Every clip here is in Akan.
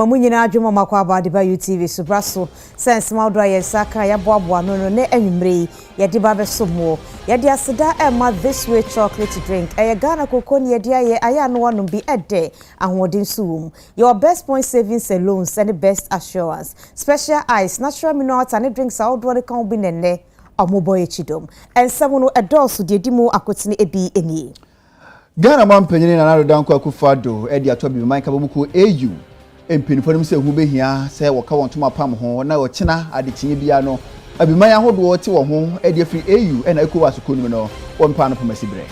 Mamunyina adwuma makwa abade ba UTV subraso sense mawdra yesaka ya boaboa no ne anwumre ye de ba besomo ye de aseda ema this way chocolate drink Ghana kokoni ye de aya no wanom bi ede ahodin suum your best point savings and loans and the best assurance special ice natural minerals and drinks outdoor the kan bi nenne omoboy chidom ensamu edosu de dimu akotine ebi eni Ghana man penyini na nado danko akufado edi atobi manka bomuko AU empinifo nim se hu behia se woka wontoma pam ho na ochina adekyenye bia no abiman ahodo te wo ho edi afri AU na ECOWAS konum no wonpa no pamasibre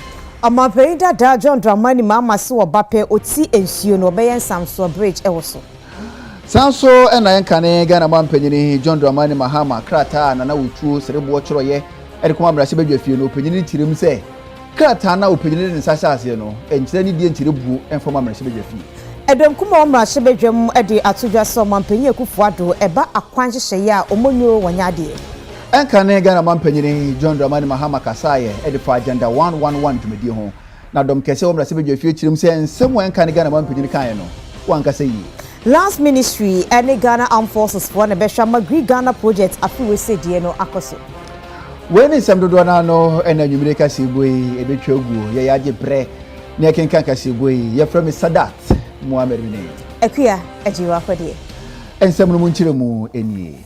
Amapenda da John Dramani mama se obape oti ensuo no beyen Samso bridge ewoso Sanso na yenkane Ghana man penyini John Dramani Mahama krata na wutuo serebo choroye edi koma brase badwa fie no penyini tirim se krata na openyini ne sasa ase no enkyere ni die ntirebu enfoma brase badwa fie Edem kuma omra shebedwam ede atodwa so mampanyi akufuado eba akwan hyehye ya omonyo wanyade Enkane Ghana mampanyi John Dramani Mahama kasaye ede for agenda 111 dwumedi ho na dom kese omra shebedwa fie chirim se nsem enkane Ghana mampanyi kan no wankasa yi Last ministry ene Ghana Armed Forces for na behwa magri Ghana project afiwe sedie no akoso When nsem dodo na no ena nwumire kase boyi ebetwa ogu ye yaje bre ne kenkan kase boyi ye from Sadat Muhammad ne Akua ajiwa kwade ensem no munchire mu eni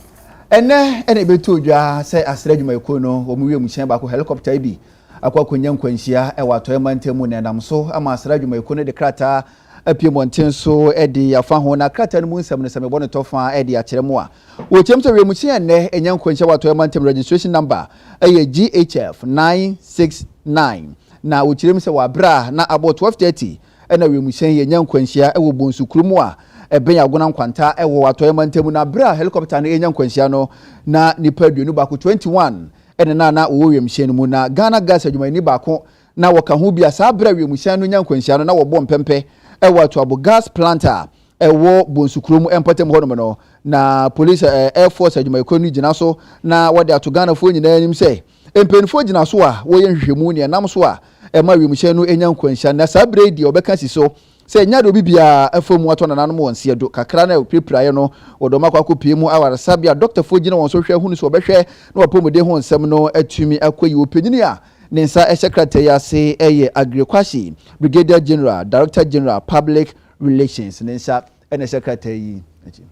ene beto odwa se asra dwuma eko no omuwe mu hyen ba ko helicopter bi akwakonya nkwanhia e wato emantemu ne nam so ama asra dwuma eko ne de krata apie monten so edi afa ho na krata no mu nsem no seme bono tofa edi akere mu a wo chemse we mu hyen ne enya nkwanhia wato emantemu registration number eye GHF 969 na wo chirem se wa bra na about 12:30 ena we mu hyen ye nyankwanhia ewo bonsu krumu a eben agona nkwanta ewo wato emantemu na bra helicopter na nyankwanhia no na nipa aduonu ba ko 21 ena na wo we mu hyen mu na Ghana gas adwuma ni ba ko na woka ho bia sa bra we mu hyen no nyankwanhia no na wo bom pempe ewo wato abo gas planter ewo bonsu krumu empatem ho no na police air force adwuma ekonu gina so na wode ato Ghana fo nyina anim se empenfo gina so a wo ye nhwehwemu ne nam so a ema we mu hyen no enyankwanhia na sa bra di obeka si so se nya do bibia afomu ato na nanom wonse do kakra na prepare no odoma kwa kopie mu awara sabia doctor fo gina won so hwe hunu so obehwe na wapomode ho nsem no atumi akoyi opanyini a ne nsa secretary ase eye Agriculture Brigadier General Director General Public Relations ne nsa ene secretary achi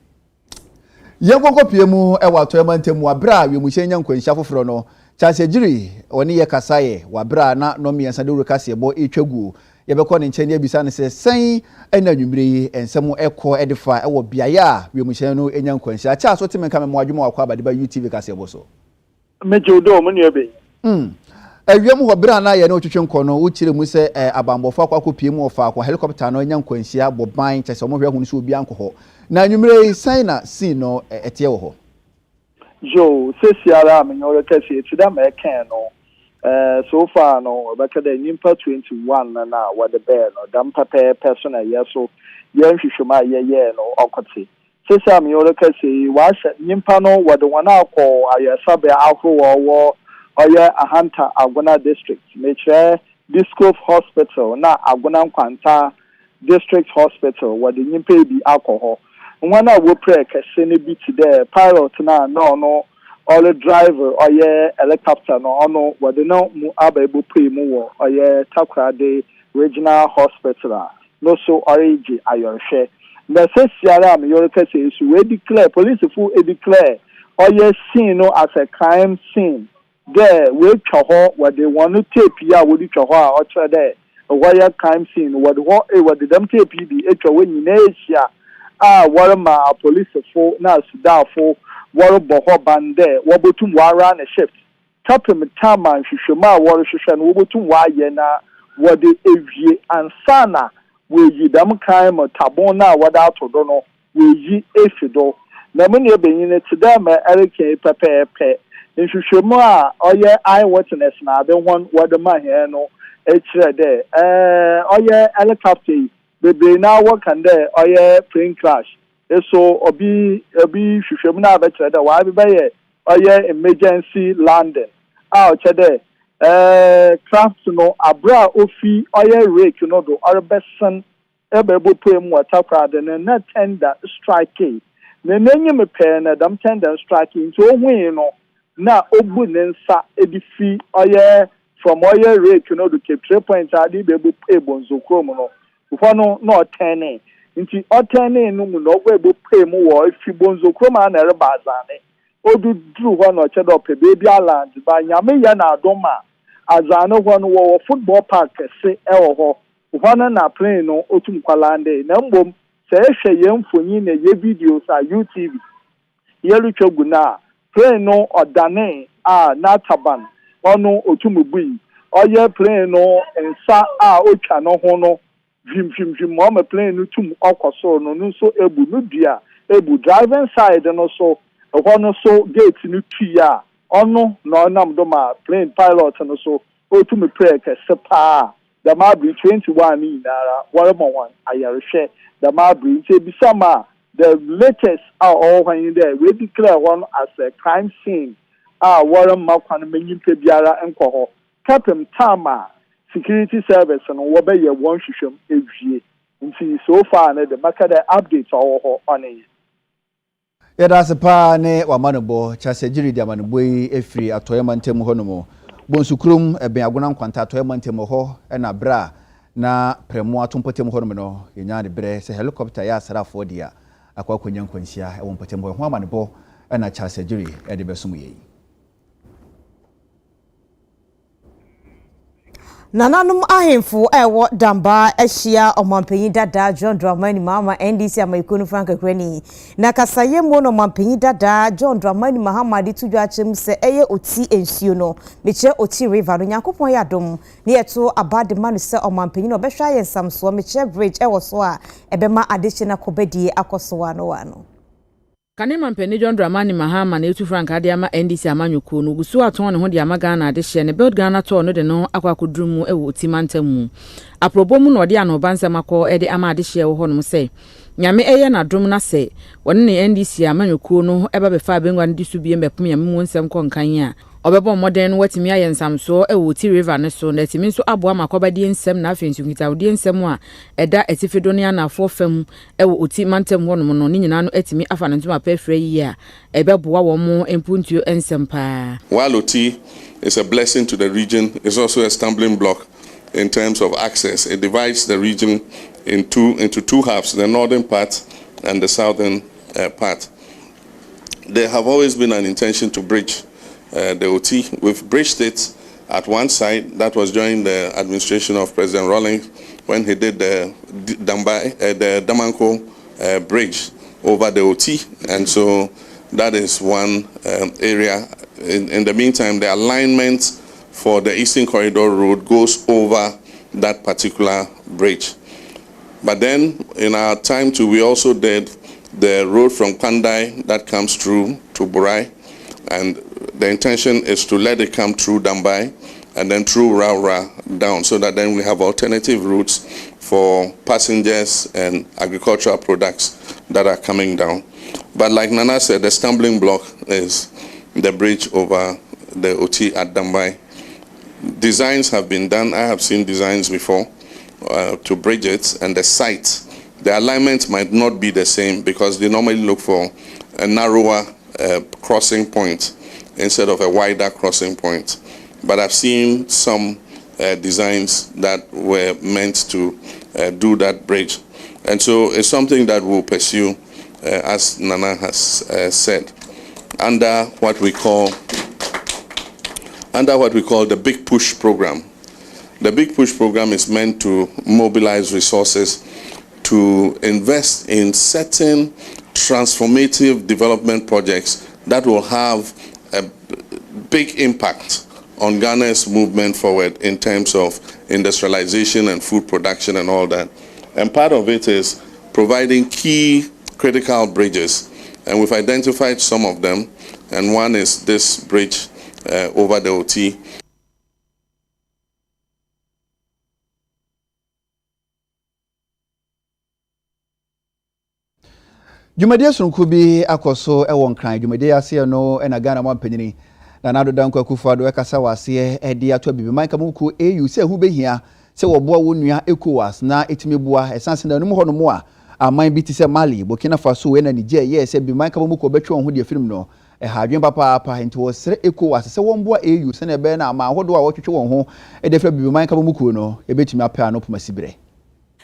yenko kopie mu e wato emantemu abra we mu hyenya nkwanhia foforo no chase jiri oni ye kasaye wabra na no miensa de rekase bo etwagu yebekọ ne nkyene abisa ne se sen ena nwumire yi ensem ekọ edifa ewo biaya a we mu hyenya no enya nkwanhia cha so temenka me moadwuma wakọ abade ba UTV kase bo so meje do mo ne ebe awiem ho bra na ye na otwetwe nkọ no wo kire mu se abambofo akọ pie mu ofa akọ helicopter no enya nkwanhia bo ban chese mo hwe hu so obi ankọ ho na nwumire yi sen na si no etie wo ho jo sesiara me nyore kase etida ma eken no so far no baka da nyimpa 21 na what the bear no dam papa personal yeso yen hwehwema ye no okote sesiara me nyore kase wa nyimpa no what the one akọ ayasabe ahro wo oya ahanta agona district metre Discove Hospital na agona nkwanta district hospital what the nyimpa bi akọ Mwana wo pre kese ne bi today pilot na no all the driver or helicopter no what the no mu abebo pay mu wo or Takra de regional hospital no so origi ayorhwe na sesiara am your kese is we declare police fu declare or scene no as a crime scene there we twa ho what they want to tape ya wo di twa ho a o twa there wire crime scene what the them tape bi etwa we nyina ehia warma police for na sudafo warbo ho bande wobotum wara na shift tapem taman hwehwema woro hwehwe no wobotum wa ye na wode ewie ansana we yi dam kan mo tabon na wada atodo no we yi efido na me ne benyine tidama erike pepepe nhwehwemu a oye eye witness na the one wode ma he no ekire de oye helicopter bebe na work and there oye plane crash so obi hwehwem na abekere da wa be ye oye emergency landing o chede craft no abra ofi oye rake no do orbesen ebebo pem water crowd and na tender strike na nenye me pe na dam tender strike nti ohun no na obu ne nsa edifi oye from oye rate you know the 3 points adi bebo pay bonzo krom no before no turning nti turning no mu no bebo pay mu wo ifi bonzo krom na re bazane odu dru ho no chedo pe baby island ba nyame ya na adoma azane ho no wo football park se ewo ho ho na plane no otum kwalande na mbom se ehwe yemfonyi na ye videos a YouTube yelu chogu na plane no odane na taban onu otumubui oye plane no ensa otwa no ho no vim mo me plane no tum okoso no nso ebu no dua ebu driving side no so ho no so gate no tua onu no nam do ma plane pilot no so otum prek sepa the mabri 21 ni nara waramo ayarehwe the mabri nte bisama the latest all when there we declare one as a crime scene warren makwan menyimpe biara enkoho captain tama security service no wo be ye won hwehwem ewie nti so far na the makada update all on it yada sepa ne wamanobo chasejiri dia manbo efiri atoyema ntem ho no mo bonsukrum eben agona nkwanta atoyema ntem ho na bra na premo atompotem ho no yenya de bre se helicopter ya asrafo dia akwa konya nkwansia e wonpotem ho amanebo na chasejiri e de besum ye Nananum ahemfo ewo damba ehia omampanyin dada John Dramani Mahama NDC amaikonu Frank Kreni na kasaye mo no omampanyin dada John Dramani Mahama de tudwa chem se eye oti ensuo no meche Oti River no yakopon ya dom ne yeto abade manu se omampanyin no behwa ye samso meche bridge ewo so a ebema adeche na kobedie akoso wano Kanema mpeni John Dramani Mahama na etu Frank Adiama NDC amanyuko no gusu aton ne ho de amagana adehye ne build Ghana to no de no akwakodrumu ewo otimantamu aprobomu no de anobansamako e de ama adehye wo ho no se nyame eye na drum na se woni ne NDC amanyuko no eba befa bengwa ndi su bie mbepum nyame mu nsem konkan a obebo modern watimi ayensamso ewo Oti River ne so na timi nso aboa makobadie nsem na afensu nkitawdie nsem a eda etifedonia na afofam ewo otimantam wonom no ni nyina no etimi afa ne ntuma pefre yi a ebeboa wo mo empuntuo ensem pa. While Oti is a blessing to the region, it's also a stumbling block in terms of access. It divides the region into two halves, the northern part and the southern part. There have always been an intention to bridge the Oti. We've bridged it at one side. That was during the administration of President Rawlings when he did the Damanko bridge over the Oti. And so that is one area. In the meantime, the alignment for the Eastern Corridor Road goes over that particular bridge. But then in our time too, we also did the road from Pandai that comes through to Burai, and the intention is to let it come through Dambai and then through Raura down, so that then we have alternative routes for passengers and agricultural products that are coming down. But like Nana said, the stumbling block is the bridge over the Oti at Dambai. Designs have been done. I have seen designs before to bridge it, and the site, the alignment might not be the same because they normally look for a narrower crossing point instead of a wider crossing point. But I've seen some designs that were meant to do that bridge. And so it's something that we'll pursue, as Nana has said, under what we call the Big Push program. The Big Push program is meant to mobilize resources to invest in certain transformative development projects that will have a big impact on Ghana's movement forward in terms of industrialization and food production and all that. And part of it is providing key critical bridges. And we've identified some of them. And one is this bridge over the Oti. Jumadia sunkubi akoso ewon kran jumadia ase no na Ghana mampanyini na nado danko akufado ekasa wase edi ato bibi man kamuku EU se hu behia se wo boa wo nua ECOWAS na etime boa esanse na no ho no mo a aman bi ti se Mali Burkina Faso we na Niger ye se bi man ka mu ko betwe won ho de film no hadwen papa nti wo sere ECOWAS se won boa AU se na be na ama hodo a wo twetwe won ho e de fa bi man ka mu ko no e betime apɛ no pomasibre.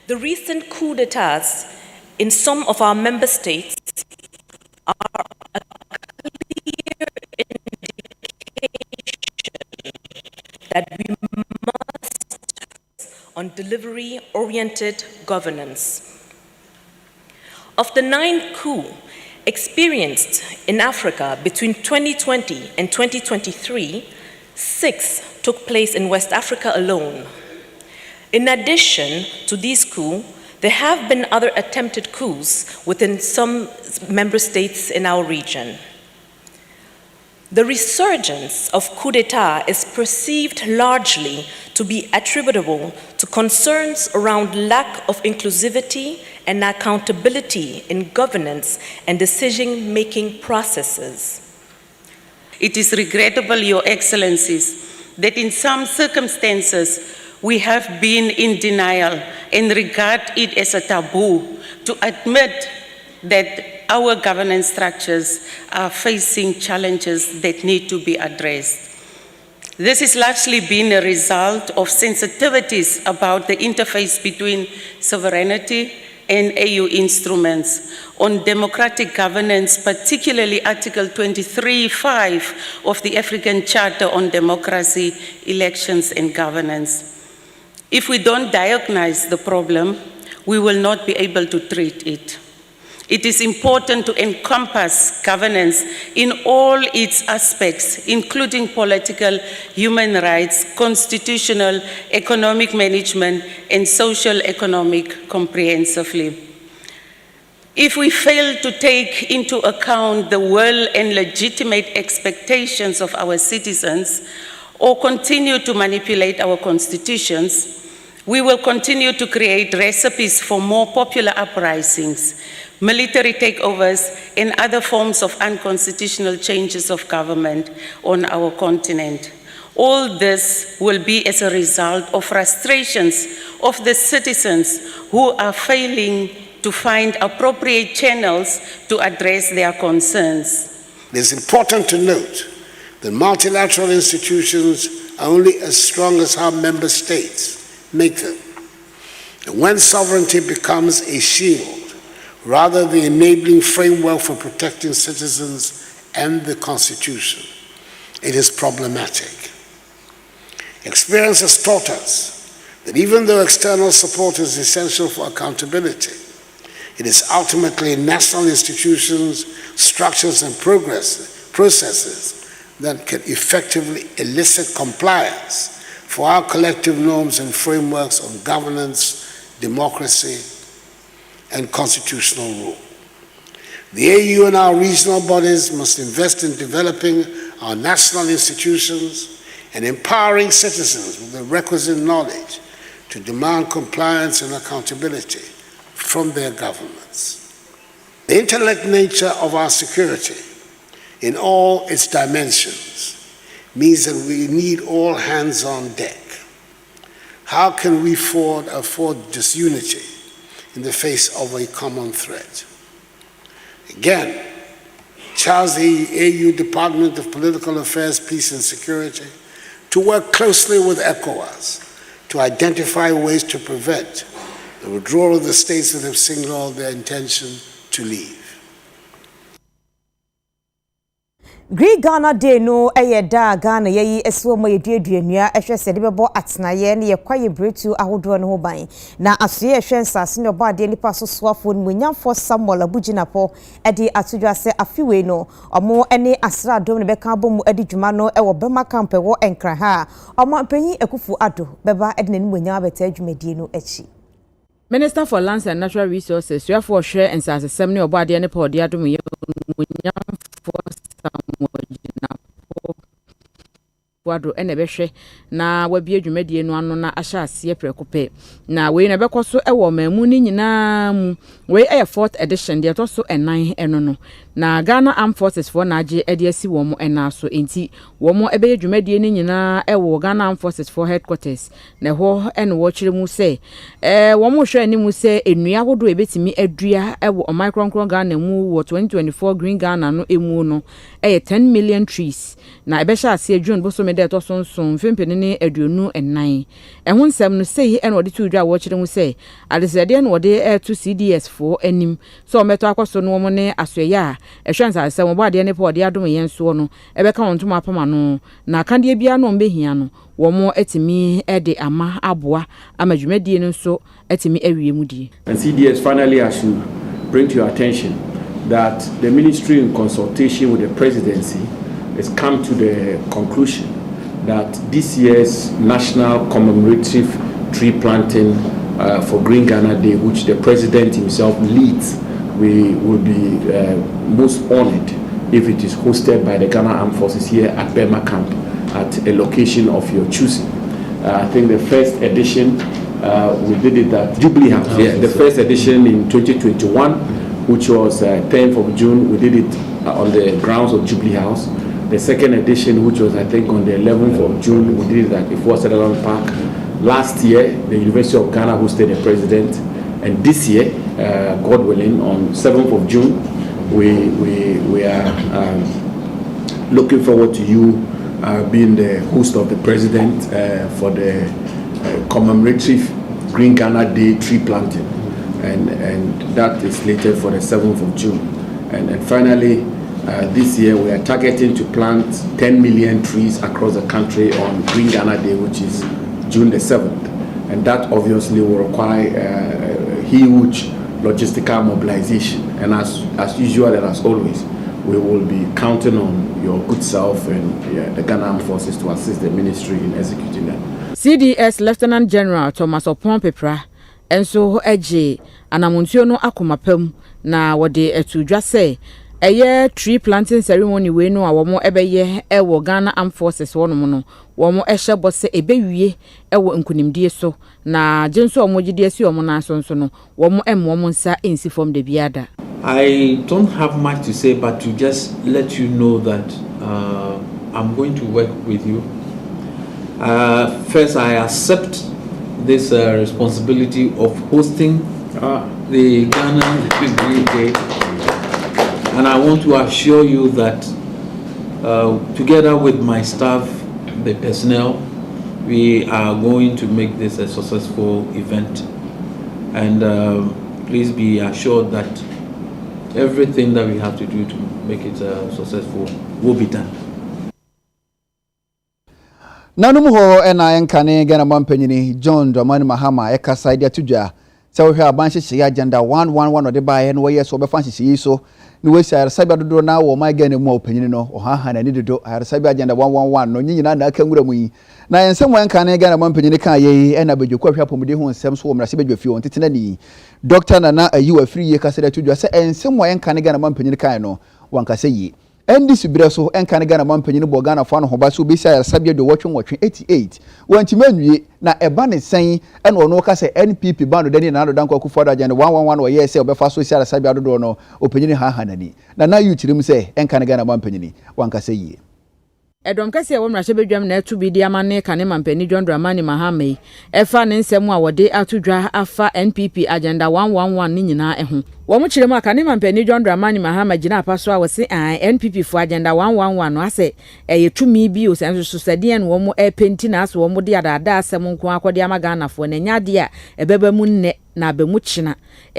The recent coup d'etats in some of our member states are a clear indication that we must on delivery-oriented governance. Of the 9 coups experienced in Africa between 2020 and 2023, 6 took place in West Africa alone. In addition to these coups, there have been other attempted coups within some member states in our region. The resurgence of coup d'etat is perceived largely to be attributable to concerns around lack of inclusivity and accountability in governance and decision-making processes. It is regrettable, Your Excellencies, that in some circumstances we have been in denial and regard it as a taboo to admit that our governance structures are facing challenges that need to be addressed. This has largely been a result of sensitivities about the interface between sovereignty and AU instruments on democratic governance, particularly Article 23(5) of the African Charter on Democracy, Elections and Governance. If we don't diagnose the problem, we will not be able to treat it. It is important to encompass governance in all its aspects, including political, human rights, constitutional, economic management, and social economic comprehensively. If we fail to take into account the will and legitimate expectations of our citizens, or continue to manipulate our constitutions, we will continue to create recipes for more popular uprisings, military takeovers, and other forms of unconstitutional changes of government on our continent. All this will be as a result of frustrations of the citizens who are failing to find appropriate channels to address their concerns. It is important to note that multilateral institutions are only as strong as how member states make them. And when sovereignty becomes a shield, rather the enabling framework for protecting citizens and the Constitution, it is problematic. Experience has taught us that even though external support is essential for accountability, it is ultimately national institutions, structures, and processes that can effectively elicit compliance for our collective norms and frameworks on governance, democracy, and constitutional rule. The AU and our regional bodies must invest in developing our national institutions and empowering citizens with the requisite knowledge to demand compliance and accountability from their governments. The interlinked nature of our security in all its dimensions means that we need all hands on deck. How can we afford disunity in the face of a common threat? Again, charge the AU Department of Political Affairs, Peace and Security to work closely with ECOWAS to identify ways to prevent the withdrawal of the states that have signaled their intention to leave. Greek Ghana Day no da Ghana yeyi esuo mo yeduadua ehwese de bebo atenaye ne yekwaye bretu ahodo no ho ban na asoye ehwe nsase ne obade nipa so soafo no munyamfo Samuel Abuginapo edi atodwase afiwe no omo ene asra dom ne beka bomu edi dwuma no ewo bema camp wo Accra ha omo panyi ekufu ado beba edi ne munyam beta adwumadie no achi. Minister for Lands and Natural Resources, Yafo Share and Sasa Semni Obadi and Podi Adumi Wado enebehwe na wabi adwumadie no ano na ahya ase prekope na we na bekoso ewo mamu ni nyina mu we 4th edition de to so 9 eno no na Ghana Armed Forces for na age ede asi wo mo ena so enti wo mo ebe adwumadie ni nyina ewo Ghana Armed Forces for headquarters na ho eno wo kire mu se wo mo hwe ani mu se enua hodo ebetimi adua ewo micron Ghana mu wo 2024 Green Ghana no emu no 10 million trees na ebehya ase June bo so me de to so mfempene ne aduonu enan ehun nsem no sei eno de tudwa wo kire mu se adesede no de to CDS for anim so meto akoso no mo ne asoya ehwansa ase mo bade ne po de adom yenso no ebeka wonto apama no na kande bia no mbehia no wo mo etimi ede ama aboa amadwumadie no so etimi awie mudie. And CDS finally has to bring to your attention that the ministry in consultation with the presidency has come to the conclusion that this year's national commemorative tree planting for Green Ghana Day, which the president himself leads, we will be most honored if it is hosted by the Ghana Armed Forces here at Bema Camp at a location of your choosing. I think the first edition we did it at Jubilee House. The first edition in 2021, which was 10th of June, we did it on the grounds of Jubilee House. The second edition, which was I think on the 11th of June, we did it at Ifo Sutherland Park. Last year, the University of Ghana hosted the president, and this year, God willing, on 7th of June, we are looking forward to you being the host of the president for the commemorative Green Ghana Day tree planting, and that is slated for the 7th of June. And finally, this year we are targeting to plant 10 million trees across the country on Green Ghana Day, which is June the 7th. And that obviously will require a huge logistical mobilization. And as usual and as always, we will be counting on your good self and the Ghana Armed Forces to assist the ministry in executing that. CDS Lieutenant General Thomas Opon Pepra enso eje anamontuo no akomapam na wode etudwa se eye tree planting ceremony we no awomo ebeye ewo Ghana Armed Forces wono no womo ehye bose ebewie ewo nkunimdie so na jenso omogide asi omo na so no womo emmo nsa ensi form de biada. I don't have much to say, but to just let you know that I'm going to work with you. First, I accept this responsibility of hosting the Ghana Green Day, and I want to assure you that together with my staff, the personnel, we are going to make this a successful event, and please be assured that everything that we have to do to make it successful will be done. Nanum ho ena enkane Ghana mampanyini John Dramani Mahama ekasa ide atudwa se wo hwe abanhye hye agenda 111 ode baaye no ye so be fa hye so ni we sia sabi dodo na wo ma Ghana mu opanyini no ohaha na ni dodo sabi agenda 111 no nyinyina na aka ngura mu yi na yensem enkane Ghana mampanyini kan ye ena bedwekwa hwe apomde ho nsem so wo mrase bedwa fi won tetena ni Dr. Nana ayi afiri ye kasa ide atudwa se ensem enkane Ghana mampanyini kan no wankasa yi NDC Breso enkane Ghana mampanyini bo Ghana fa no hoba so be sia sabi do watwe 88 wantimanwie na eba ne sen ena ono ka se NPP bando dani na adodan kwa kufoda agenda 111 wo ye se obefa so sia sabi adodo no opanyini ha hanani na yuchirim se enkane Ghana mampanyini wankasa yi Edom kase wo mrahye bedwam na etu bi di amane kane mampani John Dramani Mahama efa ne nsem a wode atudwa afa NPP agenda 111 ni nyina eho wo mo kirem akane mampani John Dramani Mahama gina apaso a wose NPP for agenda 111 no ase yetumi bi o senso sosade no wo mo penti na aso wo mo de adada asem nko akode amagana fo na nyade a ebeba mu nne na abemu kina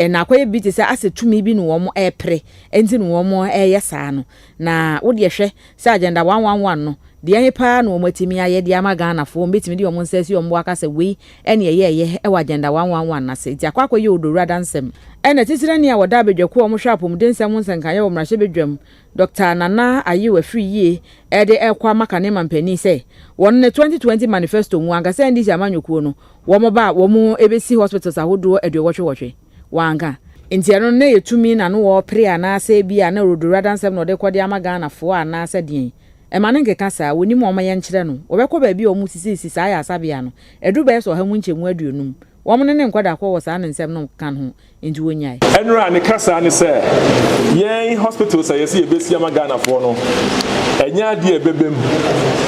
na akoye bi te se ase tumi bi no wo mo epre enti no wo mo yesa no na wo de hwe se agenda 111 no de yepa no wo matimi aye de amagana fo mbetimi de wo mo nsasi wo mo aka se we ene ye e wa agenda 111 na se ti akwakoye odowura dansem ena titire ne a woda bedwako wo mo hwa apomden nsem nsankaye wo mrahye bedwam Dr. Nana ayi afiri ye ede ekwa makane mampani se won ne 2020 manifesto mu anga se ndi amanyukuo no wo mo ba wo mo ebesi hospitals ahodo edwotwe wanga entiano ne yetumi na no wo pre ana se bia na rodora dansem no de kwode amagana fo ana se den Emane nkeka saa woni mo ma yenkyere no obekọ ba bi o mu sisi saa ya asabia no edu ba eso ha mu nchemu aduonum wo mo ne nkwada kọ wo saa ne nsem no kan ho enti wonyai enra ne kasa ne se yen hospital say yesi ebesi amagana fo no enya ade ebebem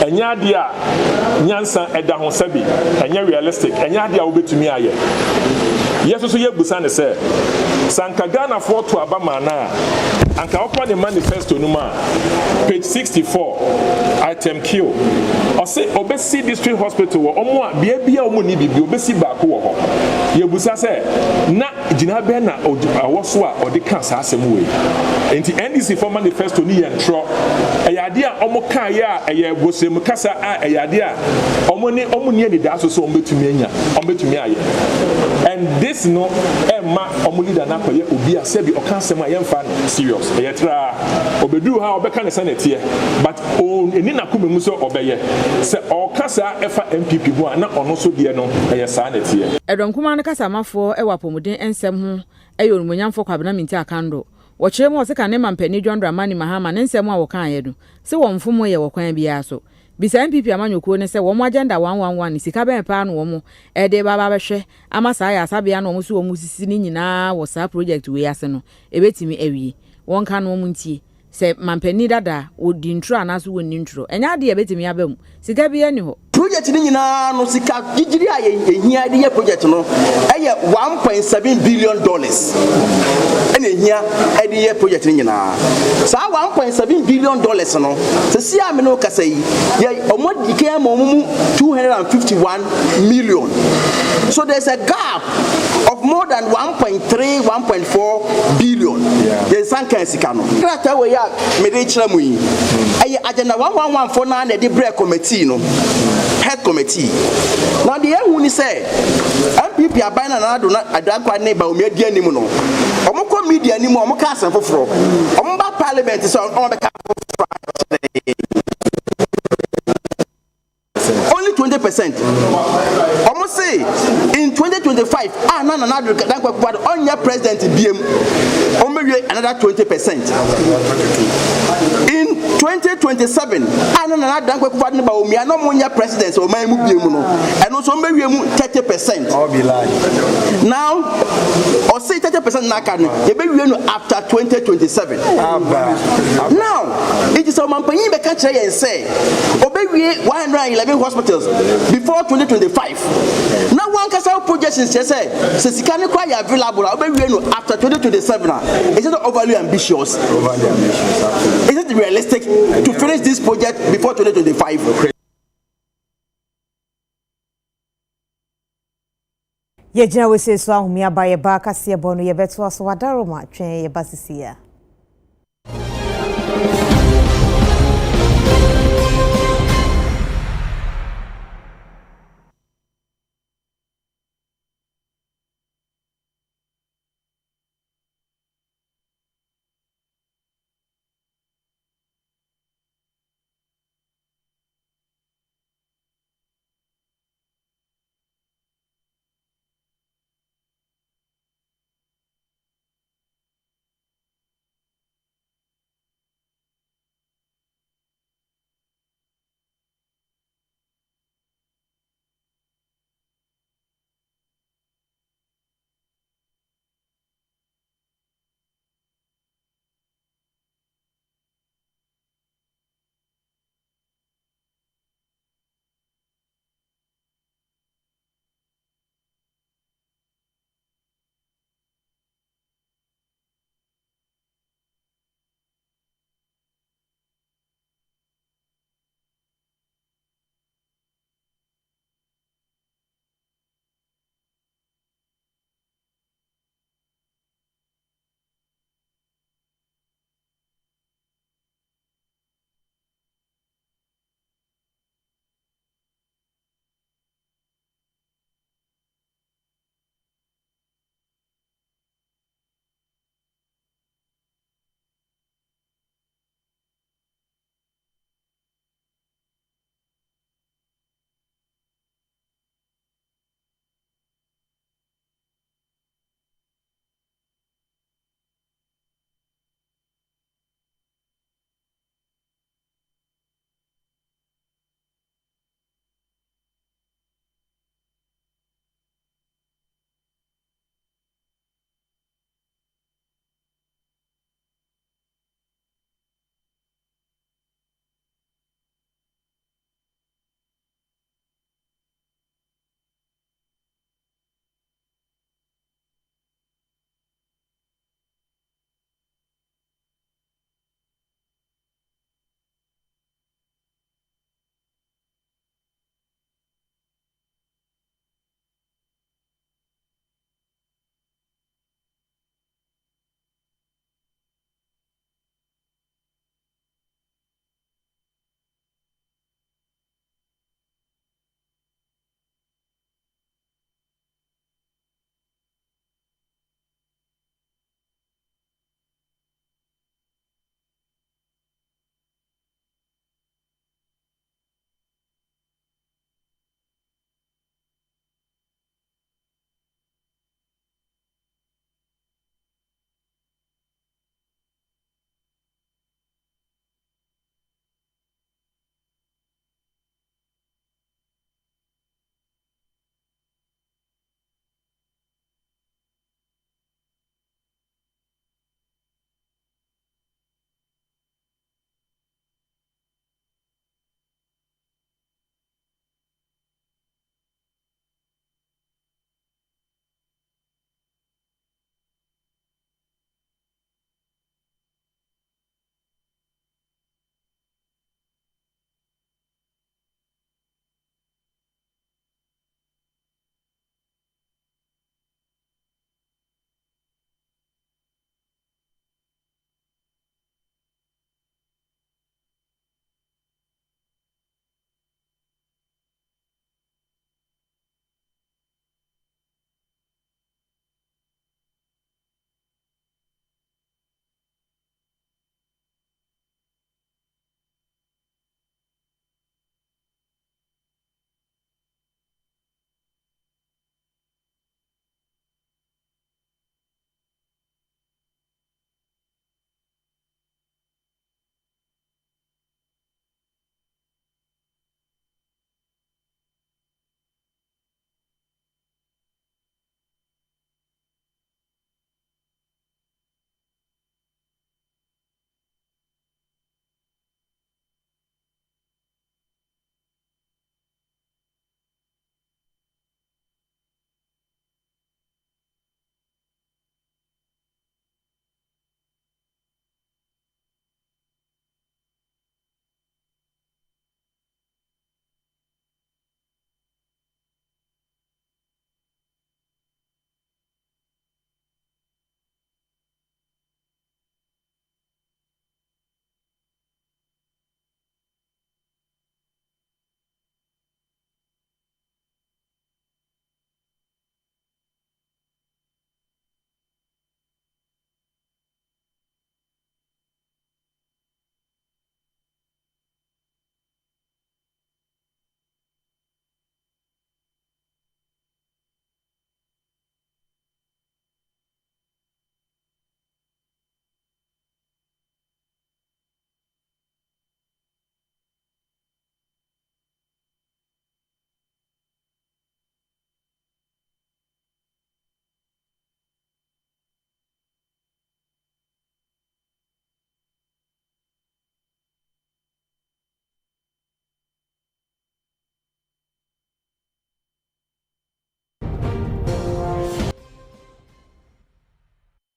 enya ade a nyansa eda ho sabi enya realistic enya ade a obetumi aye yeso so yebusa ne se sanka Ghana for to abama na anka open the manifesto numa page 64 item Q o say obesi district hospital wo omo a bia omo ni bibi obesi baako wo ho yebusa se na gina be na awoso a odi kan sa asem we enti NDC for manifesto ni yentro eyade a omo kan ya eye bosem kasa a eyade a omo ni da so so ombetumi anya ombetumi aye and this no emma omo leader na koye obi a se bi okansem a yemfa no serious eyetra obedu ha obeka ne senate but on eni na komemu so obeye se okasa efa MPP ho na ono so die no eye sanate edonkuma no kasa mafo e wapomuden ensem ho eyorumunyamfo kwabena minti akando wokyere mo se kan ne mampani John Dramani Mahama ne nsem a wokan ye do se womfomo ye wokwan bia so bisa MPP amanyoko ne se wo agenda 111 sika ben pa no wo de baba behwe ama saa ya asabia no wo so wo sisi ni nyina wo saa project we ase no ebetimi awie won ka no ntie se mampani dada odi ntro anaso woni ntro enya de ebetimi abam sika bia ni ho project ni nyina no sika gigiri a ehia de ye project no eye 1.7 billion dollars ene ehia de ye project ni nyina sa 1.7 billion dollars no se si ame no kasa yi ye omodike amomu 251 million so there's a gap of more than 1.3 1.4 billion ye sanka sika no krata we ya me de kira mu yi eye agenda 111 for na de break committee no head committee now the who ni say MPP abana na do na adakwa ne ba o media anim no omo ko media anim omo ka asan foforo omo ba parliament so omo be ka only 20%. Almost say in 2025, na do dankwa on president BM only another 20%. In 2027, na dankwa kwado ba omi no mo nya president o man mu BM no and also only 30%. All be lie. Now, or say 30% na kan e be no after 2027. Now, it is a mampanyi be ka kire yen say obewie 111 hospitals before 2025. Now one can sell projections say Sikane kwa ya available after 2027. Is it overly ambitious? Is it realistic to finish this project before 2025? Ye jina we se so ahumi abaye ba kase bono ye beto aso wadaroma twen ye basisia.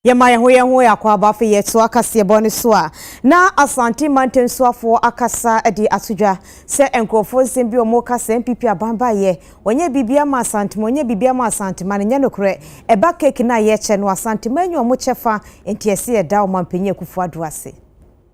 Yamaya hoye akwaba fe yeto akase bone so a na Asante Manten soafo akasa edi atudwa se enkrofo nsem bi omo kasa MPP abamba ye onye bibia ma Asante onye bibia ma Asante man nya nokre eba cake na ye che no Asante manyu omo chefa entiese ye da o mampenye kufu adoase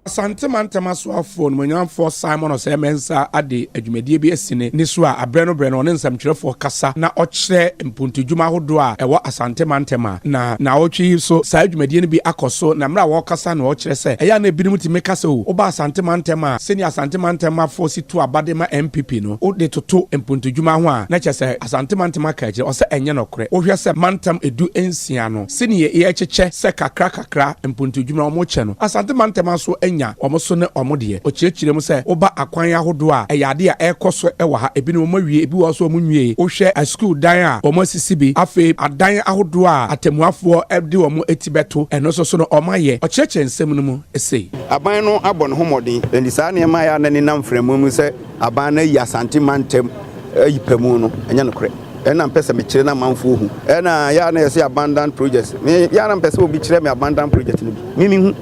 Asante Mantema soafo no manyanfo Simon Osemensa ade adwumadie bi asine ni so a abreno ne nsamkyerefo kasa na okire mpuntudwuma hodo a ewo Asante Mantema na otwi so sa adwumadie no bi akoso na mra wo kasa na okire se eya na ebinim timi kasa o oba Asante Mantema seni Asante Mantema fo situ abade ma MPP no o de toto mpuntudwuma ho a na kyese Asante Mantema ka je o se enye nokre o hwe se Mantam edu ensia no seni ye cheche se kakra mpuntudwuma o mo che no Asante Mantema so omoso ne omode o chirechire mu se oba akwan ahodo a eyade a ekoso ewa ha ebi ne omawie ebi wo so omunwie o hwe a school dan a omosisibi afi adan ahodo a atemuafo ede omo etibeto eno so no omaye o chirechire nsem no mu esei aban no abon homodin endi sa ne ma ya na ne namfremu mu se aban na yi Asante Mantem yipemu no enya no kre ena mpesa me kire na manfo hu ena ya na yesi abandon projects me ya na mpesa obi kire me abandon project no mi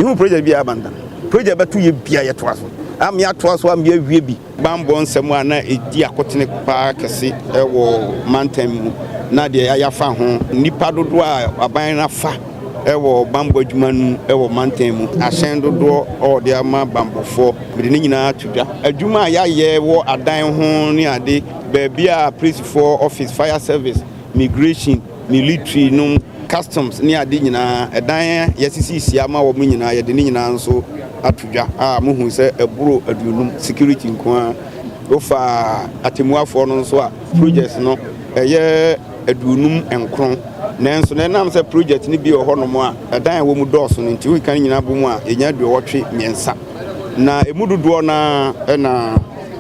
hu project bi abandon project betu ye bia ye toaso am ya toaso am ye wie bi bambo nsem a na edi akotene pa kese ewo Mantem na de ya fa ho nipa dodo a aban na fa ewo bambo adwuma nu ewo Mantem ahyen dodo o de ama bambofo me de nyina atudwa adwuma ya ye wo adan ho ni ade be bia police for office fire service migration military no customs ni ade nyina edan yesisi siama wo nyina ye de nyina nso atudwa a muhu se eburo adunum security nko ofa atemuafo no nso a projects no eye adunum enkron nanso na nam se project ni bi ohonom a edan wo mu dɔɔso no nti we kan nyina bomu a enya duotwe miensa na emududo na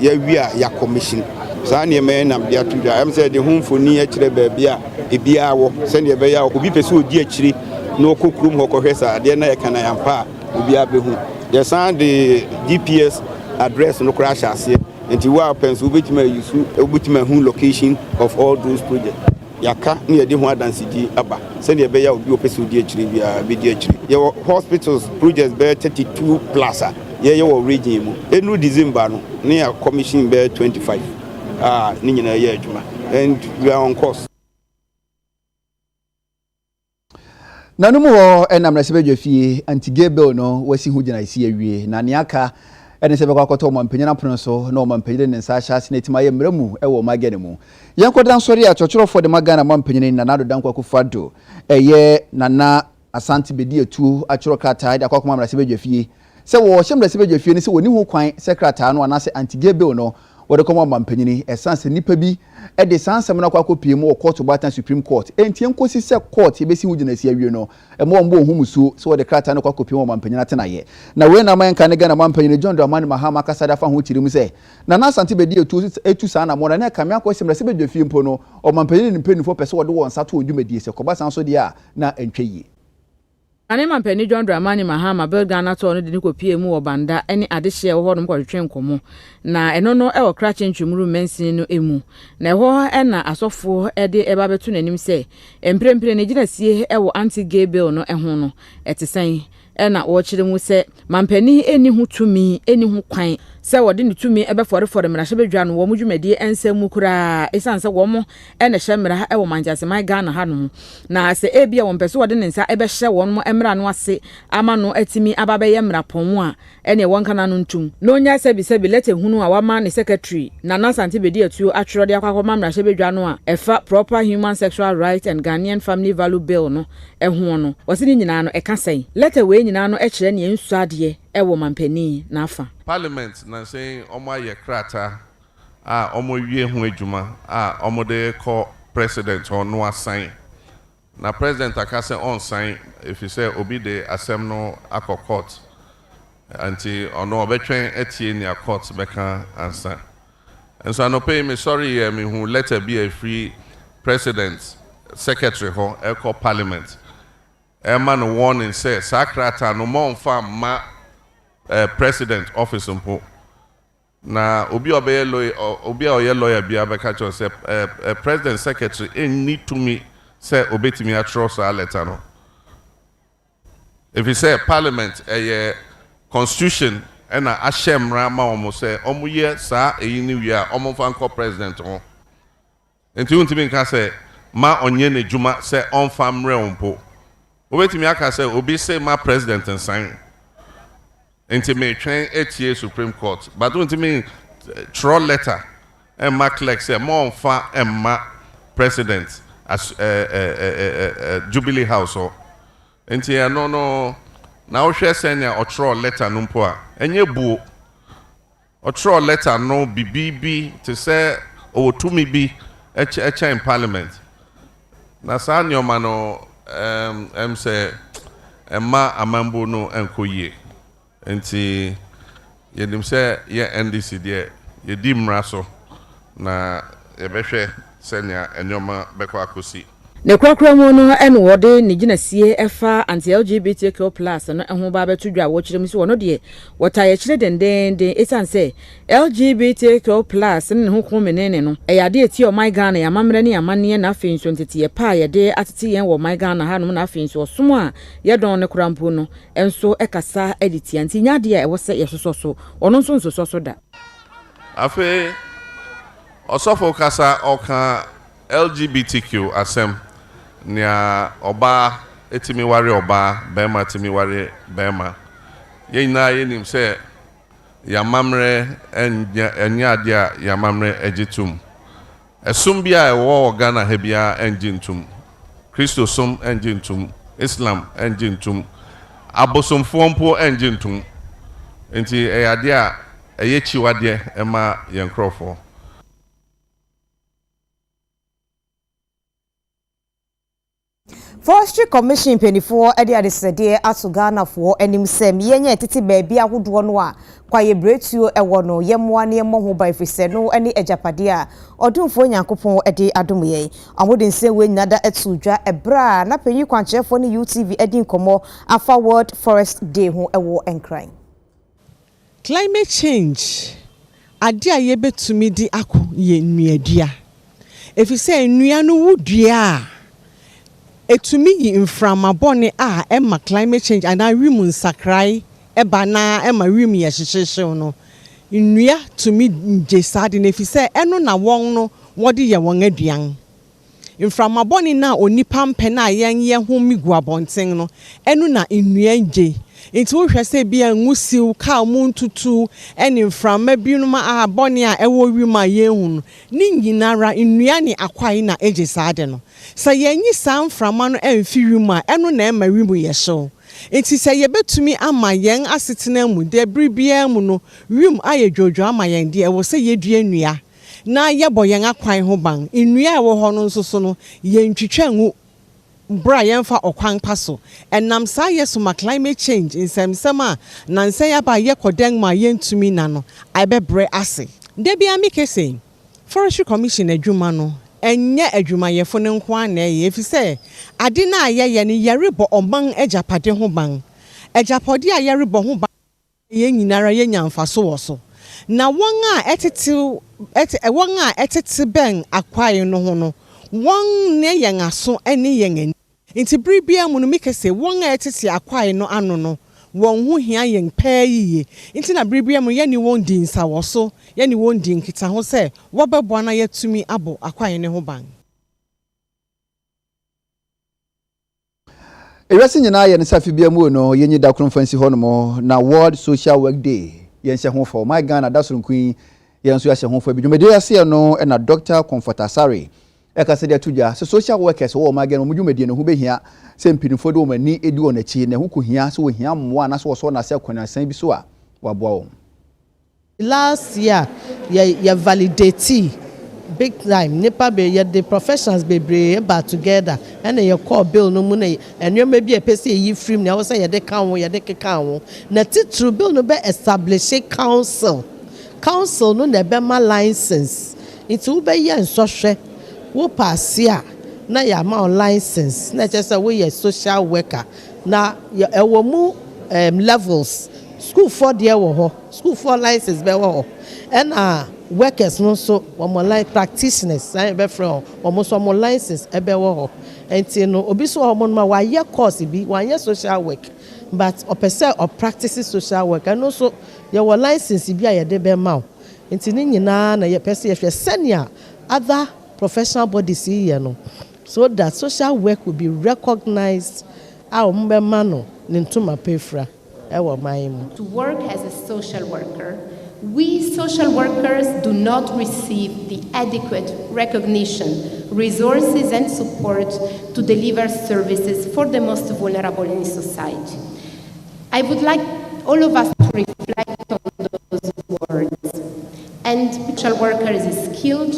ya wi a ya commission saa ne me na bia atudwa am se de humfoni a kire baabia ebia wo se ne be ya obi pese odi akiri na okokrum hokɔhwɛ saa de na ye kana yampa obi abehu ye san de GPS address no crash ase nti wa penso obetima yusu obetima hu location of all those projects yaka ne ye de ho adansidi aba se ne be ya obi opese odi akiri bia be di akiri ye hospitals projects be 32 plus ye wo region mu enu December no ne ya commission be 25 ni nyina ye adwuma and we are on course. Nanumu ho enam na sebedwa fie anti-gay no wasi hu gina isi awie na ne aka ene sebe kwa kwato mampanyana pono so na mampanyire ne nsa hya ase na tima ye mramu ewo magane mu yankodan sori a chochorofo de magana mampanyine na nado dan kwaku fado eye nana Asante bedi etu achoro krata ida kwa kuma sebedwa fie se wo hyemra sebedwa fie ne se woni hu kwan secretary no anase anti-gay no wode komo mampanyini esanse nipa bi e de sansem na kwa kopie mu court Batan Supreme Court enti enkosi se court ebesi hugina si awie no e mo mbo ohumusu so wode krata na kwa kopie mu mampanyina tenaye na we na man kan ga na mampanyini John Dramani Mahama kasada fa ho tirim se na Asante bedi etu sa na mo na ka me akosi mra se bedwa fie mpo no o mampanyini mpanifo pese wode won sato odwumadi se koba san so dia na entweyi Anema mpeni John Dramani Mahama Belgana to no de ni kopie mu obanda ene adehye wo hodom kwatwe nkomo na eno no e wo krache ntwumuru mensin no emu na ho na asofo ede eba betu nanim se emprempre ne gina sie e wo anti-gay bill no eho no etesen na wo kire mu se mampani eni hu tumi eni hu kwan se wode ne tumi ebe fore mra hye bedwa no wo mu dwumadi ensam kura esan se wo mo na hye mra e wo manjase mai Ghana ha no na se ebia wo mpese wode ne nsa ebe hye won mo emra no ase ama no atimi ababe ye mra pon a ene won kana no ntum no nya sebi lete hunu a wama ne secretary na Asante bedi atu atwero de akwa mra hye bedwa no a efa proper human sexual rights and Ghanaian family value bill no eho no wose ni nyina no eka sei lete we nyina no e kire ne ensu ade ewo mampani na afa Parliament na say omo aye krata omo wie hu adwuma omo de call president or no assign na president akase on sign if you say obi de asem no akọ court anti ono obetwen etie ni court beka answer and so no pay me sorry me who letter be a free president secretary ho call parliament man warning say sakrata no more farm ma president office mpo na obi obeye lawyer obi oye lawyer bia beka cho say president secretary need to me say obetimi atro so letter no if you say Parliament, a constitution, and a Ashem Rama almost say, Omuye, sa, a new year, Omofanko president. And you can say, Ma onyene Juma say, on fam realmpo. Wait me, I can say, Obi say, my president and sign. And may train 8 years Supreme Court. But don't mean throw letter and my clerk say, more on fam and my president as Jubilee House. And here, no. Now she send ya or throw letter no poa. And ye boo or throw letter no BBB to say oh to me be a in Parliament. Na san your mano say ma amambo no enkoye. Enti ye dim say ye NDC there ye dim raso na ye behwe senya enyoma beko akosi. Ne kwakra mu no ene wode ne ginasie efa anti-LGBTQ+ no ehun ba betu dwa wo kyerem si wono de wotaye kyere dendenden esan se LGBTQ+ ne ho ko menene no eyade eti o my Ghana ya mamre ne ya mane na afi nso ntete ye pa ye de atete yen wo my Ghana ha no na afi nso osom a ye don ne krampo no enso ekasa editi anti nyade a ewose ye soso ono nso soso da afi osofo kasa oka LGBTQ asem nia oba etimi ware oba bema timi ware bema ye na ye nim se ya mamre enya dia ya mamre ejitum esum bia ewo Ghana ha bia enjintum Christo sum enjintum Islam enjintum abosomfo mpo enjintum enti eyade a eye chiwade ema yenkrofo. Forestry Commission penifo edi adesede ato Ghana for enim sem yenye tete baabi ahodo no a kwaye bretuo ewo no yemmoa ne yemmo ho ba ifise no ene ejapade a odumfo nyankopon edi adom ye amode nse we nyada etudwa ebra na panyi kwanchefo ne UTV edi nkomo afa World Forest Day ho ewo enkran. Climate change ade a yebetumi di akọ ye nnuadua efise nnua no wudua etumi yi inframabone a ema climate change and wimu nsakrai eba na ema wimu ye hyehyehye no nnua tumi nje sade na efise eno na won no wode ye won aduan inframabone na onipa mpe na ye ho migu abonten no eno na nnua nje nti wo hwese bia ngusiw ka mu ntutu ene inframa binuma a bone a ewo wima ye hu ni nyinara nnua ne akwai na eje sade no sa yenyi sam frama no emfi wima eno na ema wimu ye so nti sa yebetumi ama yen asetena mu de bribia mu no wim aye dwodwo ama yen de ewo se yedua nnua na yebo yen akwai ho ban nnua ewo ho no nso so no yentwitwa ngu bra yemfa okwan paso enam sa yeso ma climate change insemsema na nse ya ba ye koden ma yentumi na no abebre ase de bia mikese Forestry Commission adwuma no enye adwuma yefo ne nko ana efise ade na ayeye ne yarebo oman ejapade ho ban ejapode a yarebo ho ban ye nyinara ye nyamfaso woso na won a etete ben akwae no ho no won ne yen aso ene yen nti bribia mu no mikese won a etete akwae no ano no won ho hia yen paayiye nti na bribia mu ye ni won di nsa woso ye ni won di nkita ho se wobebo na yetumi abo akwae ne ho ban. Ewesi nyina ye ne safi bia mu no yenyi da konfansi ho no na World Social Work Day yen hye ho for my Ghana dasorunkun yen so hye ho for bi dwumede ase no na Dr. Comfort Asare eka se de tudwa so social workers wo ma Ghana mu dwumede no ho behia se mpinifo de wo mani edi wo na chi na ho ko hia so wo hia mmoa na so so na se kwanansan bi so a waboa wo. Last year ya validate big time nipa be the professionals be about together and your call bill no mu na enwema bi epese yi free na wo say ye de kan wo na titru bill no be establish council no na be ma license it will be yan so hwe wo pass ya na ya ma license na just say we social worker na ewo mu levels school for there wo ho school for license be wo ho and workers no so online practitioners I be from almost one license ebe wo enti no obi so homon ma wa ye course bi wa ye social work but opese or practices social work and also your license bi a ye de be ma enti ni nyina na ye pese ye hwe senior other professional bodies here no so that social work will be recognized our mano nintuma pefra ewo maim. To work as a social worker, we social workers do not receive the adequate recognition, resources and support to deliver services for the most vulnerable in society. I would like all of us to reflect on those words. And social workers is skilled,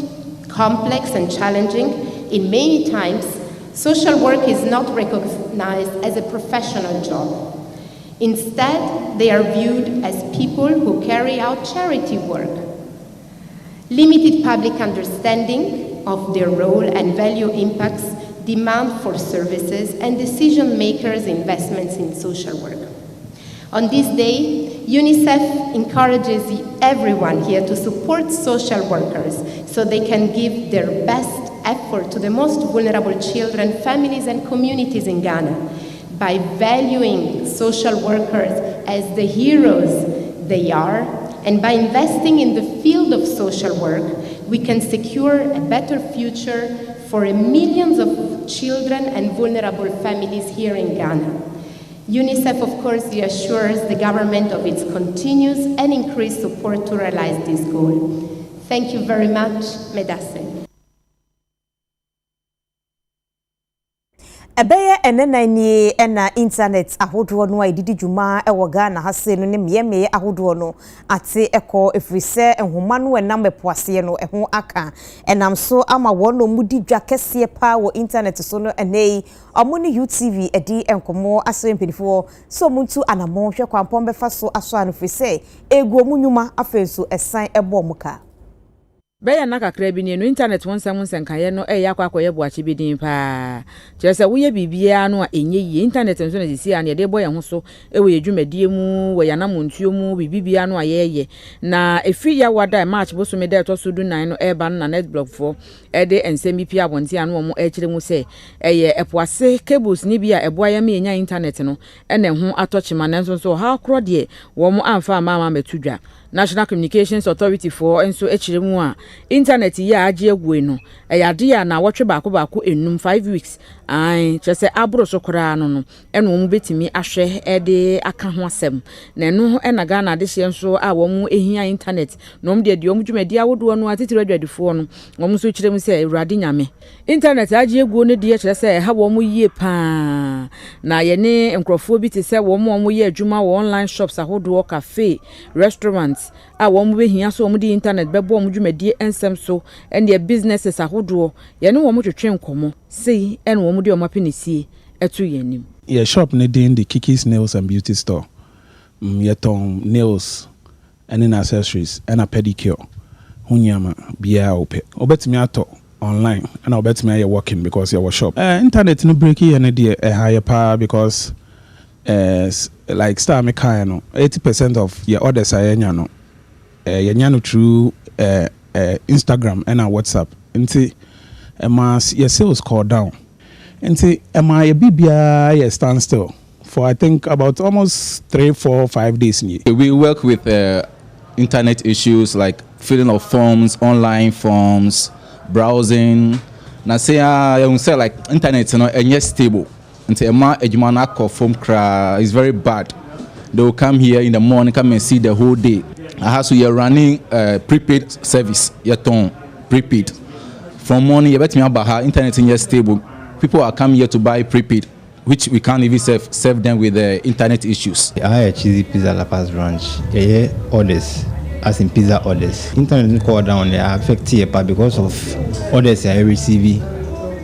complex and challenging. In many times, social work is not recognized as a professional job. Instead, they are viewed as people who carry out charity work. Limited public understanding of their role and value impacts demand for services and decision makers' investments in social work. On this day, UNICEF encourages everyone here to support social workers so they can give their best effort to the most vulnerable children, families, and communities in Ghana. By valuing social workers as the heroes they are, and by investing in the field of social work, we can secure a better future for millions of children and vulnerable families here in Ghana. UNICEF, of course, reassures the government of its continuous and increased support to realize this goal. Thank you very much, Medase. Ebeye enenani ena internet ahodoɔ no a ididi dwuma ɛwɔ Ghana hase no ne meyeme ahodoɔ no ate ɛkɔ efrise enhoma no enam epoase no ɛho aka enam so ama wɔn no mudi dwa kɛseɛ pa wɔ internet so no enei ɔmo ne UTV edi enkomo asɛ mpenifoɔ so muntu anamɔ hwɛ kwampɔn bɛfa so aso ano frise egu ɔmo nyuma afenso ɛsan ɛbɔ ɔmo ka Beya na kakra bi ne no internet wonsam nsenkaye no yakwa akoye boache bi din pa kire se woye bibia no a enye yi internet nso na sisi a ne de boye ho so ewe yedwumadie mu we yana montuo mu bibia no ayeye na efi ya wada march bo so me de to so du 9 no eba na net block 4 de ensemi pia bonti anu mo ekire mu se eye epoase cables ni bia eboya me nya internet no ene ho atochima nanso so ha kro de wo mo amfa ama metudwa National Communications Authority for enso echiremu a internet ya age egwe no eyade ya na wotwe baako enum 5 weeks ai chese abro so kora no eno mu betimi ahwe ede aka ho asem na eno ena Ghana de hye nso a wo mu ehia internet no mu de mu dwumadi awodo no atitire adwadifo no wo mu so chiremu se Urade nyame internet age egwo no de chese ha wo mu yie pa na ye ne nkrofo bi te se wo mu ye adwuma wo online shops ahodo cafe restaurants a won be hia so di internet bebo mo dwumadie ensem so and their businesses ahodo ye ne wo mo twetwe nkomo sei en wo mo de o mapenesie etu yanim ye shop ne din the Kiki's Nails and Beauty Store ye ton nails and accessories and a pedicure hunyama bia ope obetimi ato online and obetimi aye working because your shop internet no break here ne de higher power because like star me kind no 80% of your orders are no no through Instagram and WhatsApp nti your sales call down nti your BBI stand still for I think about almost 3, 4, 5 days. We work with internet issues like filling of forms, online forms, browsing. Now say like internet and stable. Until Emma Ejumana form cry is very bad. They will come here in the morning, come and see the whole day. So you're running prepaid service, you're prepaid. From morning, you bet me about internet in your stable. People are coming here to buy prepaid, which we can't even serve them with internet issues. I have Cheesy Pizza La Paz branch. Yeah, orders, as in pizza orders. Internet call down, they are affected because of orders I receive.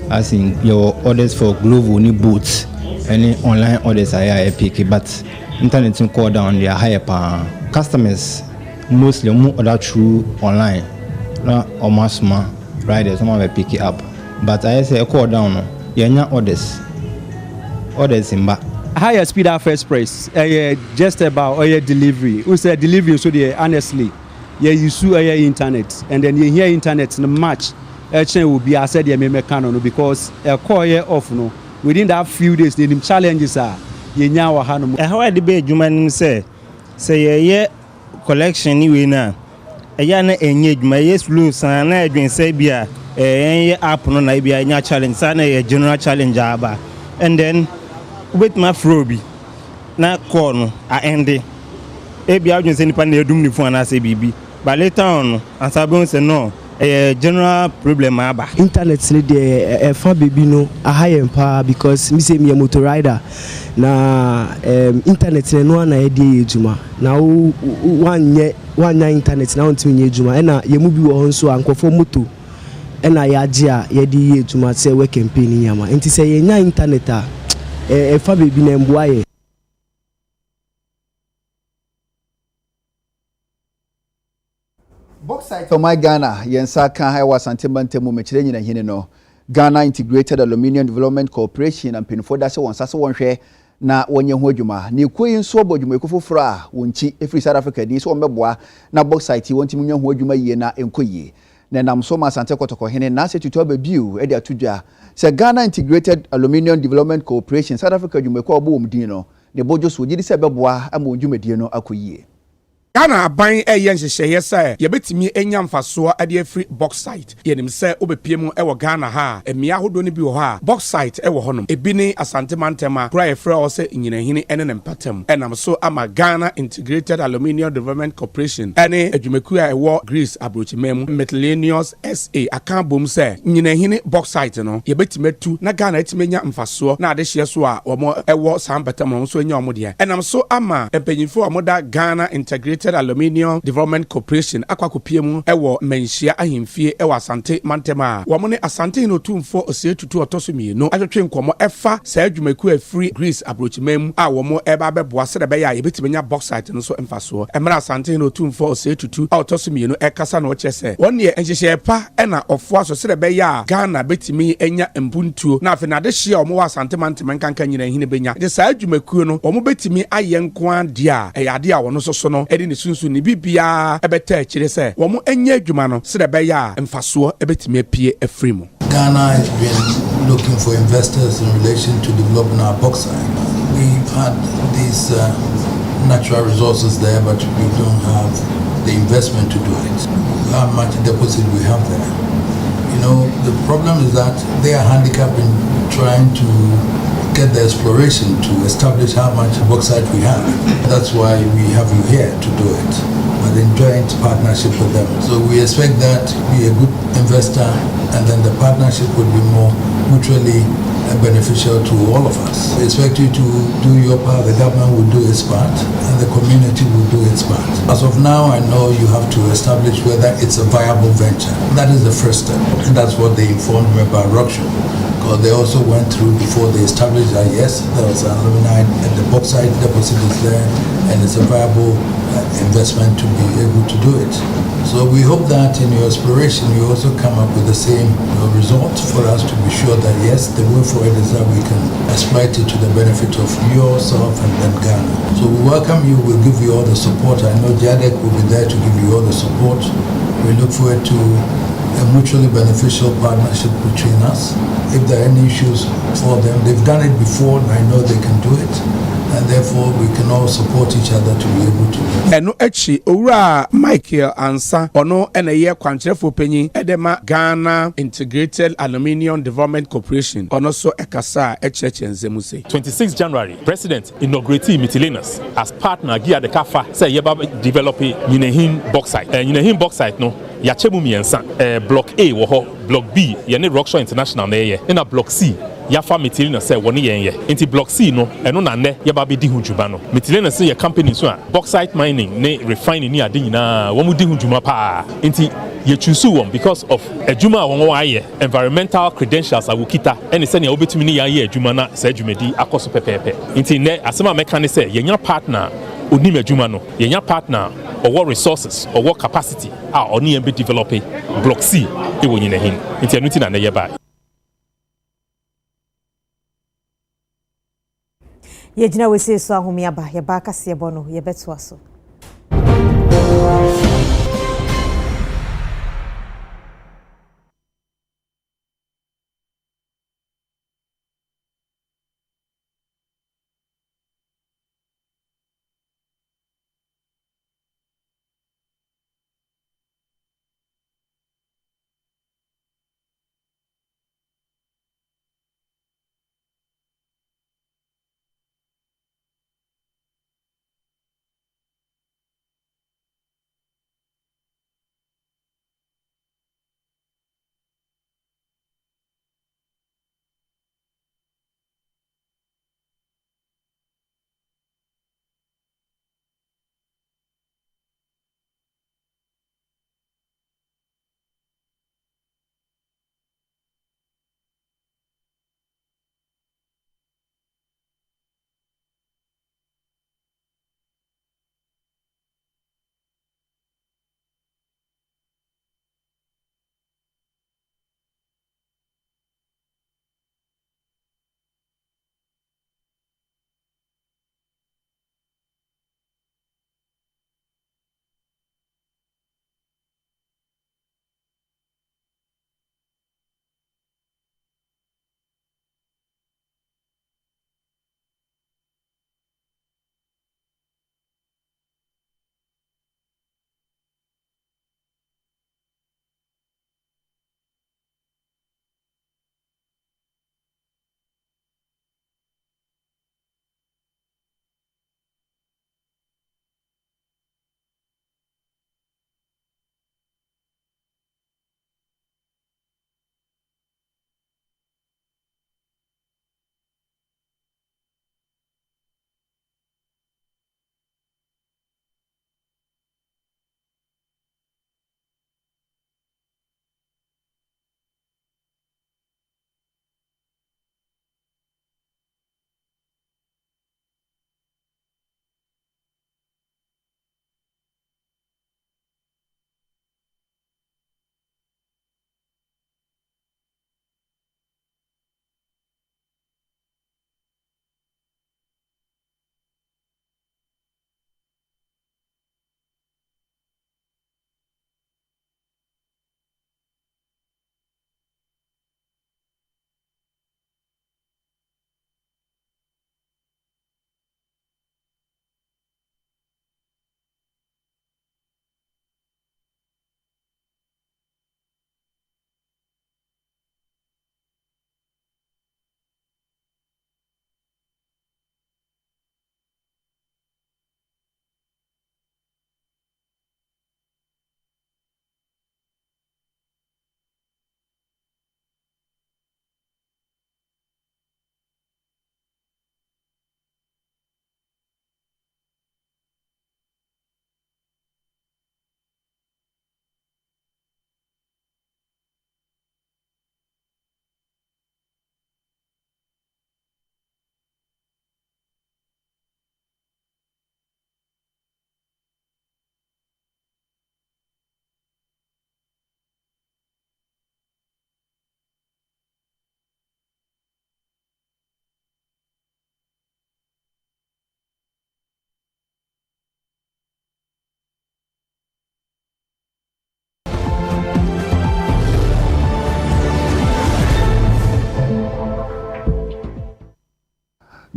As in your orders for glove only boots, any online orders are picky, but internet call down they are higher per customers mostly more order through online, not almost more riders some of pick it up. But I say call down, you're not orders in back. Higher speed at first price, just about delivery. We say delivery so they honestly. ye use internet and then you hear internet no match will be I said me canon because a core off no within that few days the challenges are ye nya wa hanom how I debate human say ye collection ni we na eya na enye adwuma yes lu san na adwen say bia app no na bia nya challenge san na general challenge aba and then with my frobi na call no a ende e bia adwen say nipa na edum ni phone na say bibi but later on ansabon say no general problem aba internet ni de fa baby no a high empower because me say me a motor rider na internet no na e dey ejuma na wanya internet na ontimi nye ejuma na ye mu bi wo nso ankofo moto na ya agi a ye di ejuma say we campaign nyama enti say ye nya internet a fa baby na mboa ye Bauxite of my Ghana, Yensa Kan was Antimantemu Mechelen and Hineno, Ghana Integrated Aluminium Development Corporation and Pinfodasa one Sasa one share na wonye hojuma ni kwen so bodwuma ekofo fra wonchi efri South Africa ni so mbeboa na Bauxite wonti munye hojuma yie na enkoyie na nam so ma sante kotoko hene na se tutu ababiu e de atudwa se Ghana Integrated Aluminium Development Corporation South Africa dwuma ko obo omdin no ne bojo so gidi se beboa ama odwumadie no akoyie Ghana aban yen hyehyeye say ye betimi enya mfaso ade afri Bauxite yenim say obepiem e wo Ghana ha emia hodo ne bi wo ha Bauxite e wo honom ebi ne asante mantema kura efra o say nyinahini ene ne mpatam enam so ama Ghana Integrated Aluminium Development Corporation ene adwumaku a e wo Greece abrochimem Miscellaneous SA akabom say nyinahini Bauxite no ye betimi tu na Ghana etimenya mfaso na ade hye so a wo e wo sampatam no so enya omode enam so ama empanyinfo omoda Ghana Integrated Aluminium Development Corporation akwakopiemu ewo menhia ahemfie ewo asante mantema wo mo ne asante no tumfo osietutu otosomie no atwetwe nkomo efa sa adwumaku afri Greece abrochimem a wo mo eba beboa sede be ya yebetimenya Bauxite no so emfaso emra asante no tumfo osietutu a otosomie no ekasa na ochese won ye enhyehye pa ena ofo aso sede be ya Ghana betimi enya mpuntuo na afi na de hye wo asante mantema nkanka nyina hine benya de sa adwumaku no wo mo betimi ayenko dia eyade a wono so no edi sunsu ni bibia ebeta akire se wo mo enya adwuma no se de be ya mfaso ebetime pie afrimu Ghana has been looking for investors in relation to developing our bauxite. We've had these natural resources there, but we don't have the investment to do it. How much deposit we have there? You know, the problem is that they are handicapped in trying to get the exploration to establish how much bauxite we have. That's why we have you here to do it, but in joint partnership with them. So we expect that to be a good investor, and then the partnership would be more mutually beneficial to all of us. We expect you to do your part, the government will do its part, and the community will do its part. As of now, I know you have to establish whether it's a viable venture. That is the first step, and that's what they informed me about Rockshore. They also went through before they established that yes, there was an alumni and the bauxite deposit is there and it's a viable investment to be able to do it. So we hope that in your exploration you also come up with the same results for us to be sure that yes, the way forward is that we can exploit it to the benefit of yourself and then Ghana. So we welcome you, we'll give you all the support. I know JADEC will be there to give you all the support. We look forward to a mutually beneficial partnership between us. If there are any issues for them, they've done it before and I know they can do it, and therefore we can all support each other to be able to do it. Eno echi owura Michael Ansa ono ena ye kwankyerefo panyin edema Ghana Integrated Aluminium Development Corporation ono so ekasa ekyerɛkyerɛ nzemu sei 26 January President inaugurated Miscellaneous as partner Gia de Kafa say yeba develop Nyinahin Bauxite Nyinahin Bauxite no yachemu miensa block A wo ho block B ye ne Rockshore International na ye na block C yafa Miscellaneous say woni ye nti block C no eno na ne yeba be di hunjuba no Miscellaneous ye company so a bauxite mining ne refining ni ade nyina wo mu di hunjuma pa nti ye choose one because of adwuma won aye environmental credentials awukita ene se ne obetumi ni ye adwuma na sa adwumadi akoso pepepe nti ne asema meka ne se ye nya partner onim adwuma no ye nya partner or what resources or what capacity are oni embe develop block C e won nyina hin nti anu ti na ye ba ye jina we se so ahomia ba ye ba kase bono ye beto aso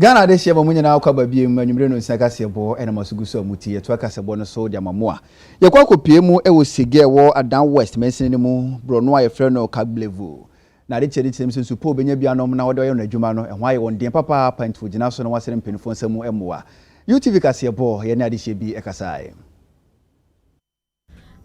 Ghana de sheba munya na akwa babie mu anwumre no nsa kasebo ena masuguso amuti yeto akasebo no so dia mamoa yakwa kopie mu e wo sege wo adan west mensin ni mu bro no ayefre no kablevu na de cheri cheri msensu po benya bia no na wode na adwuma no ehwa ye won den papa pantu gina so no wasere mpenifo nsamu emoa UTV kasebo ye na de shebi ekasai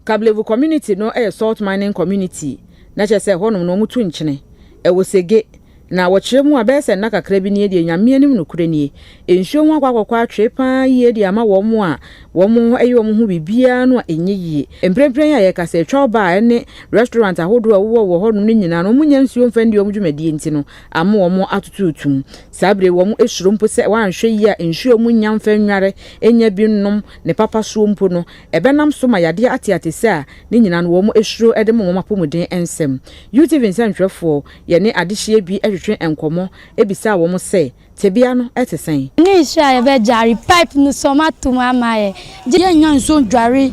Kablevu community no salt mining community na chese honum no mutu nchene e wo sege na wochiremu abese na kakra bi ne de nyame anim no kure nie enhyo ho akwakwa atwe pa ye de ama wo mo a wo mo ayi wo mo ho bibia no enye yie emprempren ya ye kasa etwa ba ne restaurant ahodo a wo ho no nyina no munya nsuo mfandi wo dwumadi enti no ama wo mo atututum sabre wo mo ehuro mpo se wanhwe yi a enhyo mu nya mfanware enya bi nnom ne papa so mpo no ebenam so ma yade atiate se a ne nyina no wo mo ehuro ede mo mapomuden ensem UTV nsantwefo ye ne adehye bi twetwe enkomo ebisa wo mo se tebia no etesen ni Israel be jari pipe no so matum amaye je nyan so dware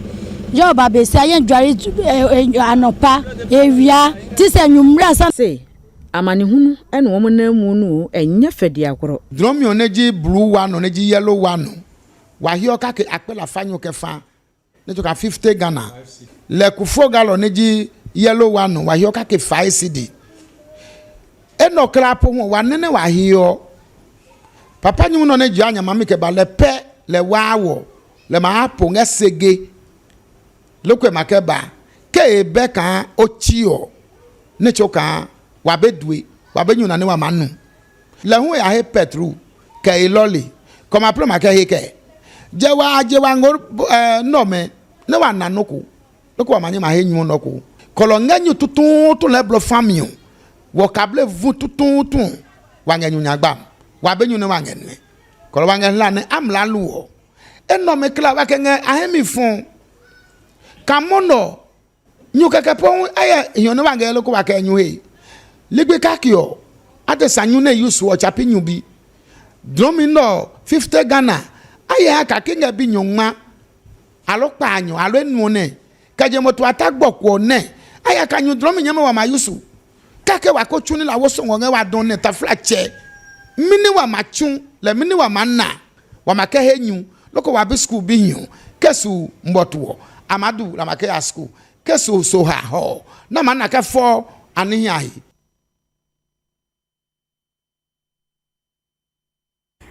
yo ba be se ayen dware anopa ewia ti se nwumra sa se amani hunu ene wo mo namu no enye fedi agoro dromi oneji blue one oneji yellow one wa hi oka ke akpela fanyo ke fa ne to ka 50 Ghana le kufo galo oneji yellow one wa hi oka ke 5 cedi eno krapo ho wanene wa hiyo papa nyu no ne gya anya mame ke ba le pe le wawo le ma apo ngesege lokwe makeba ke be kan ochio ne choka wa bedue wa benyu na ne wa manu le hu ya he petru ke iloli koma pro make he ke je wa ngor no me ne wa nanuku lokwa manye ma he nyu noku kolonganyu tutu le blo famio wo kable vu tutun wangenyu nyagba wa benyu ne wangenne kolo wangen la ne amla luo eno me kla wa kenge ahemi fun kamono nyu keke pon aya yon wangen lo ko wa kenyu he ligbe kakio ate sanyu ne yusu o chapi nyu bi domino 50 Ghana aya ka kinga bi nyonma alopa anyo alo enu ne kaje moto atagbokwo ne aya ka nyu dromi nyama wa mayusu kake wa ko chuni la woso ngonge wa don ne tafla che mini wa machun le mini wa manna wa make henyu loko wa bi school bi nyu kesu mbotwo amadu la make ya school kesu so ha ho na manna ke fo anihi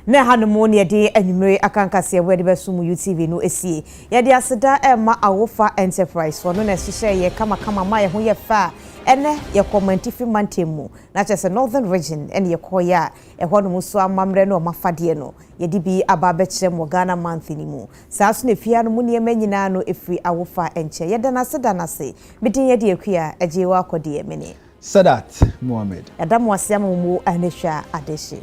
na hanumo ne de anwumre akankase wede besumu UTV no esie ye de aseda ma awofa enterprise wono na hihye ye kama ma ye ho ye fa ene ye commentifi mantemu na chese northern region ene ye koya ehwo no muso amamre no mafade no ye di bi ababe mo Ghana month ni mu saaso ne fia no mu ne manyina no efri awofa enche ye de na seda na se bidin ye de akua ejewa akode ye mene Sadat Mohammed Adam wasiam mu anehwa adeshi